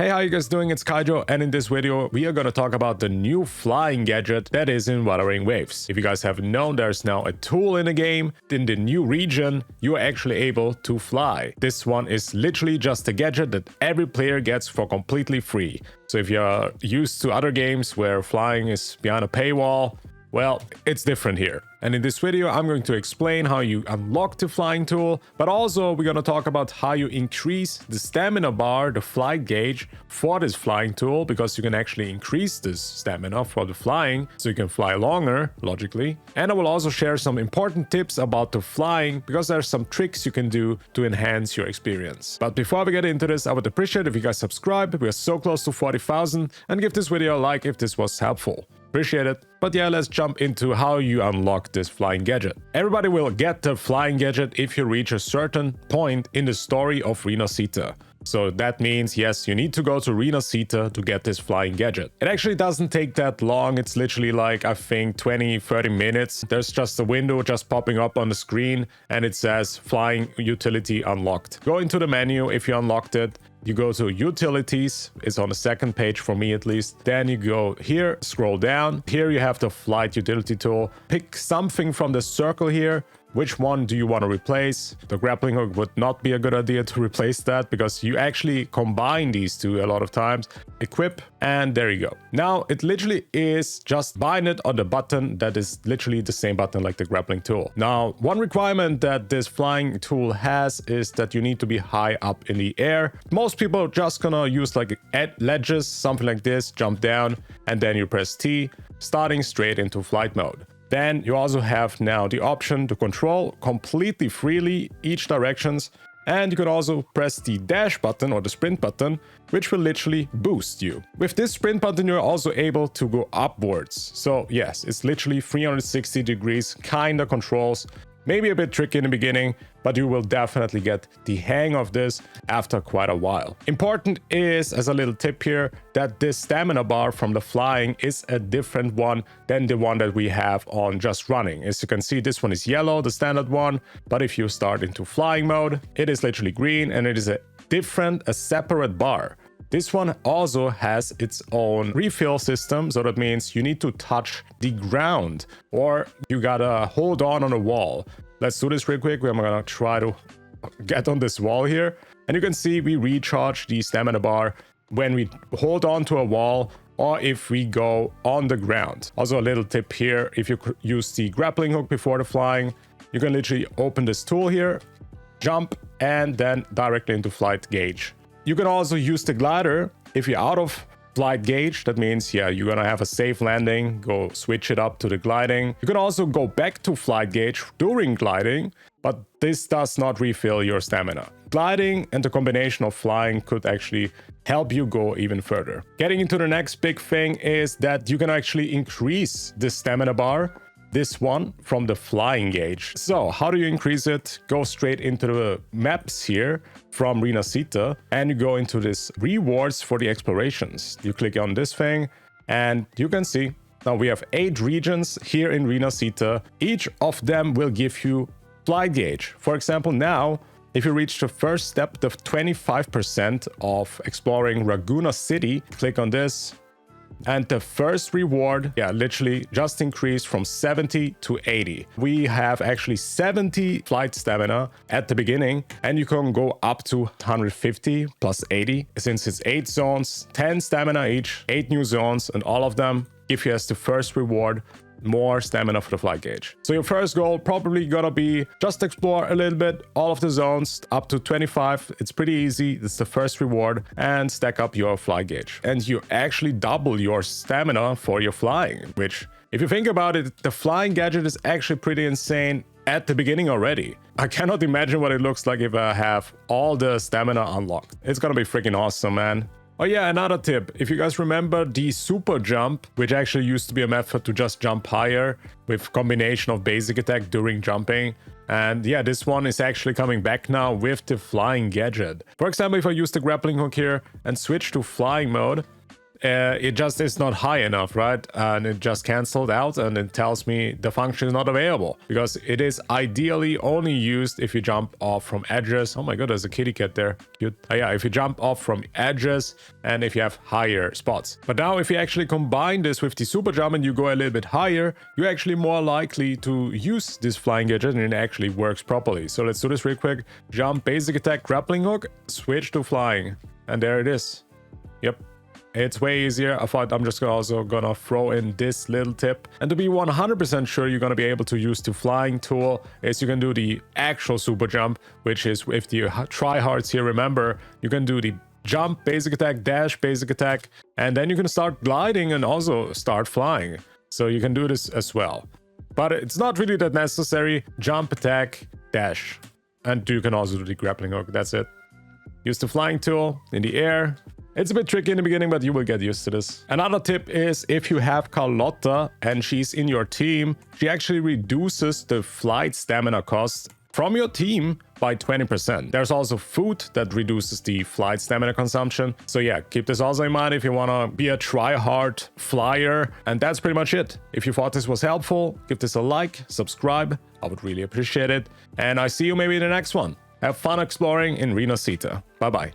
Hey, how you guys doing? It's Kydro, and in this video we are gonna talk about the new flying gadget that is in Wuthering Waves. If you guys haven't known, there's now a tool in the game. In the new region, you are actually able to fly. This one is literally just a gadget that every player gets for completely free. So if you're used to other games where flying is behind a paywall, well, it's different here. And in this video, I'm going to explain how you unlock the flying tool, but also we're going to talk about how you increase the stamina bar, the flight gauge for this flying tool, because you can actually increase this stamina for the flying, so you can fly longer, logically. And I will also share some important tips about the flying, because there's some tricks you can do to enhance your experience. But before we get into this, I would appreciate if you guys subscribe. We are so close to 40,000, and give this video a like if this was helpful. Appreciate it. But yeah, let's jump into how you unlock this flying gadget. Everybody will get the flying gadget if you reach a certain point in the story of rinascita. So that means, yes, you need to go to rinascita to get this flying gadget. It actually doesn't take that long. It's literally like, I think, 20-30 minutes. There's just a window just popping up on the screen and it says flying utility unlocked. Go into the menu if you unlocked it. You go to utilities, it's on the second page for me at least. Then you go here, scroll down. Here you have the flight utility tool. Pick something from the circle here. Which one do you want to replace? The grappling hook would not be a good idea to replace that, because you actually combine these two a lot of times. Equip, and there you go. Now it literally is just bind it on the button that is literally the same button like the grappling tool. Now, one requirement that this flying tool has is that you need to be high up in the air. Most people are just gonna use like ledges, something like this, jump down, and then you press T, starting straight into flight mode. Then you also have now the option to control completely freely each directions, and you can also press the dash button or the sprint button, which will literally boost you. With this sprint button, you're also able to go upwards. So yes, it's literally 360 degrees kind of controls. Maybe a bit tricky in the beginning, but you will definitely get the hang of this after quite a while. Important is, as a little tip here, that this stamina bar from the flying is a different one than the one that we have on just running. As you can see, this one is yellow, the standard one, but if you start into flying mode, it is literally green, and it is a separate bar. This one also has its own refill system, so that means you need to touch the ground or you gotta hold on a wall. Let's do this real quick. We're gonna try to get on this wall here. And you can see we recharge the stamina bar when we hold on to a wall or if we go on the ground. Also a little tip here, if you use the grappling hook before the flying, you can literally open this tool here, jump, and then directly into flight gauge. You can also use the glider if you're out of flight gauge. That means, yeah, you're gonna have a safe landing. Go switch it up to the gliding. You can also go back to flight gauge during gliding, but this does not refill your stamina. Gliding and the combination of flying could actually help you go even further. Getting into the next big thing is that you can actually increase the stamina bar. This one from the flying gauge. So how do you increase it? Go straight into the maps here from rinascita, and you go into this rewards for the explorations. You click on this thing and you can see now we have 8 regions here in rinascita. Each of them will give you flight gauge. For example, now if you reach the first step, the 25% of exploring Raguna City, click on this. And the first reward, yeah, literally just increased from 70 to 80. We have actually 70 flight stamina at the beginning, and you can go up to 150 plus 80. Since it's 8 zones, 10 stamina each, 8 new zones, and all of them give you as the first reward more stamina for the flight gauge. So your first goal probably gonna be just explore a little bit all of the zones up to 25. It's pretty easy. It's the first reward, and stack up your flight gauge. And you actually double your stamina for your flying, which, if you think about it, the flying gadget is actually pretty insane at the beginning already. I cannot imagine what it looks like if I have all the stamina unlocked. It's gonna be freaking awesome, man. Oh yeah, another tip. If you guys remember the super jump, which actually used to be a method to just jump higher with combination of basic attack during jumping. And yeah, this one is actually coming back now with the flying gadget. For example, if I use the grappling hook here and switch to flying mode, it just is not high enough, right? And it just canceled out and it tells me the function is not available because it is ideally only used if you jump off from edges. Oh my god, there's a kitty cat there. Cute. Yeah, if you jump off from edges and if you have higher spots. But now if you actually combine this with the super jump and you go a little bit higher, you're actually more likely to use this flying gadget and it actually works properly. So let's do this real quick. Jump, basic attack, grappling hook, switch to flying. And there it is. Yep. It's way easier. I thought I'm just also gonna throw in this little tip. And to be 100% sure you're gonna be able to use the flying tool is you can do the actual super jump, which is if you try hards here, remember, you can do the jump, basic attack, dash, basic attack, and then you can start gliding and also start flying. So you can do this as well. But it's not really that necessary. Jump, attack, dash. And you can also do the grappling hook. That's it. Use the flying tool in the air. It's a bit tricky in the beginning, but you will get used to this. Another tip is if you have Carlotta and she's in your team, she actually reduces the flight stamina cost from your team by 20%. There's also food that reduces the flight stamina consumption. So yeah, keep this also in mind if you want to be a try-hard flyer. And that's pretty much it. If you thought this was helpful, give this a like, subscribe. I would really appreciate it. And I see you maybe in the next one. Have fun exploring in Rinascita. Bye-bye.